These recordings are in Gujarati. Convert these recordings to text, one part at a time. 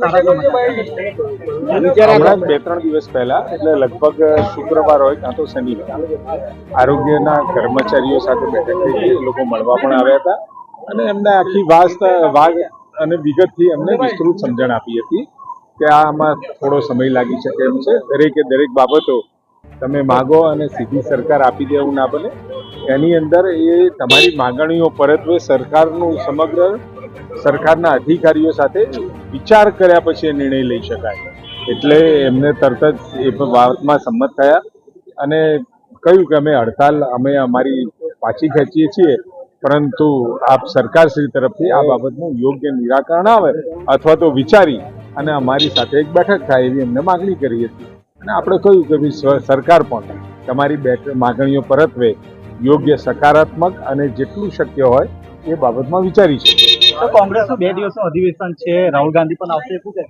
હમણાં 2-3 દિવસ પહેલા એટલે લગભગ શુક્રવાર હોય કાં તો શનિવાર આરોગ્યના કર્મચારીઓ સાથે બેઠક થઈ હતી. એ લોકો મળવા પણ આવ્યા હતા અને એમને આખી વાત અને વિગતથી અમને વિસ્તૃત સમજણ આપી હતી કે આમાં થોડો સમય લાગી શકે એમ છે. દરેક બાબતો તમે માગો અને સીધી સરકાર આપી દે એવું ના બને. એની અંદર એ તમારી માગણીઓ પરત્વે સરકારના અધિકારીઓ સાથે વિચાર કર્યા પછી એ નિર્ણય લઈ શકાય. એટલે એમને તરત જ એ વાતમાં સંમત થયા અને કહ્યું કે અમે અમારી પાછી ખેંચીએ છીએ, પરંતુ આપ સરકારશ્રી તરફથી આ બાબતનું યોગ્ય નિરાકરણ આવે અથવા તો વિચારી અને અમારી સાથે એક બેઠક થાય એવી એમને માગણી કરી હતી. અને આપણે કહ્યું કે ભાઈ સરકાર પણ તમારી માગણીઓ પરત્વે યોગ્ય સકારાત્મક અને જેટલું શક્ય હોય એ બાબતમાં વિચારી છે. કોંગ્રેસનું 2 દિવસનું અધિવેશન છે, રાહુલ ગાંધી પણ આવશે, શું કહે?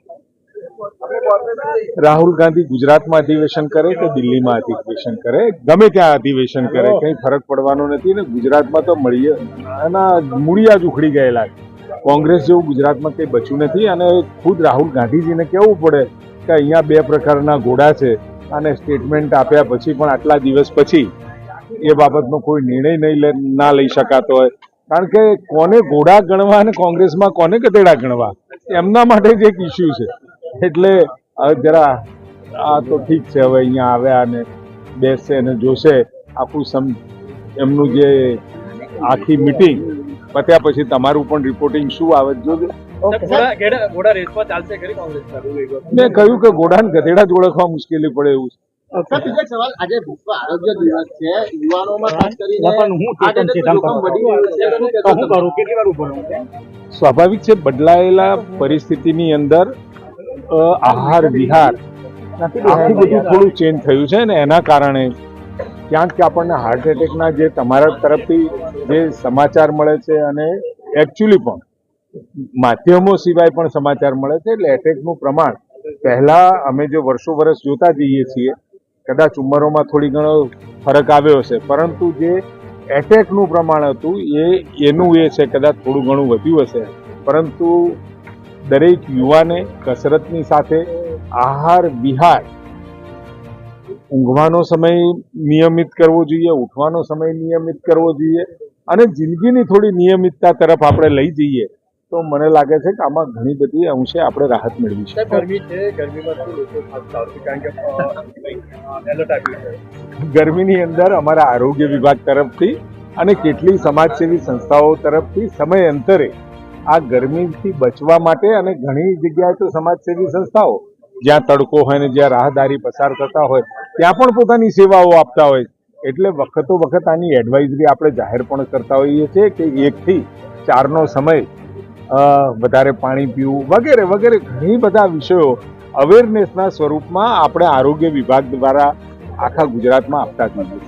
રાહુલ ગાંધી ગુજરાતમાં અધિવેશન કરે કે દિલ્હીમાં અધિવેશન કરે, ગમે ત્યાં અધિવેશન કરે, કંઈ ફરક પડવાનો નથી. ને ગુજરાતમાં તો એના મૂળિયા જ ઉખડી ગયેલા છે. કોંગ્રેસ જેવું ગુજરાતમાં કંઈ બચ્યું નથી. અને ખુદ રાહુલ ગાંધીજીને કહેવું પડે કે અહીંયા 2 પ્રકારના ઘોડા છે અને સ્ટેટમેન્ટ આપ્યા પછી પણ આટલા દિવસ પછી એ બાબતનો કોઈ નિર્ણય ના લઈ શકાતો હોય. કારણ કે કોને ઘોડા ગણવા અને કોંગ્રેસમાં કોને ગધેડા ગણવા, એમના માટે જ એક ઇસ્યુ છે. એટલે જરા આ તો ઠીક છે, હવે અહીંયા આવ્યા અને બેસશે અને જોશે આખું એમનું જે આખી મિટિંગ પત્યા પછી તમારું પણ રિપોર્ટિંગ શું આવે જોજો. મેં કહ્યું કે ઘોડા ને ગધેડા જ ઓળખવા મુશ્કેલી પડે એવું છે. સવાલ, આજે વિશ્વ આરોગ્ય દિવસ છે, યુવાનોમાં ખાસ કરીને સ્વાભાવિક છે, બદલાયેલા પરિસ્થિતિની અંદર આહાર વિહાર આખું બધું થોડું ચેન્જ થયું છે ને એના કારણે ક્યાંક આપણને હાર્ટ એટેકના જે તમારા તરફથી જે સમાચાર મળે છે અને એકચ્યુઅલી પણ માધ્યમો સિવાય પણ સમાચાર મળે છે, એટલે એટેકનું પ્રમાણ પહેલા અમે જો વર્ષો જોતા જઈએ છીએ, કદાચ ઉંમરોમાં થોડી ઘણો ફરક આવ્યો છે, પરંતુ જે એટેકનું પ્રમાણ હતું એનું એ છે કદાચ થોડું ઘણું વધ્યું હશે. પરંતુ દરેક યુવાને કસરતની સાથે આહાર વિહાર, ઊંઘવાનો સમય નિયમિત કરવો જોઈએ, ઉઠવાનો સમય નિયમિત કરવો જોઈએ અને જિંદગીની થોડી નિયમિતતા તરફ આપણે લઈ જઈએ તો મને લાગે છે કે આમાં ઘણી બધી અંશે આપણે રાહત મેળવી શકીએ. ગરમીની અંદર અમારા આરોગ્ય વિભાગ તરફથી અને કેટલી સમાજસેવી સંસ્થાઓ તરફથી સમય અંતરે આ ગરમીથી બચવા માટે અને ઘણી જગ્યાએ તો સમાજસેવી સંસ્થાઓ જ્યાં તડકો હોય ને જ્યાં રાહદારી પસાર થતા હોય ત્યાં પણ પોતાની સેવાઓ આપતા હોય. એટલે વખતો વખત આની એડવાઇઝરી આપણે જાહેર પણ કરતા હોઈએ છીએ કે 1 થી 4નો સમય વધારે પાણી પીવું વગેરે ઘણી બધા વિષયો અવેરનેસના સ્વરૂપમાં આપણે આરોગ્ય વિભાગ દ્વારા આખા ગુજરાતમાં આપતા જ નથી.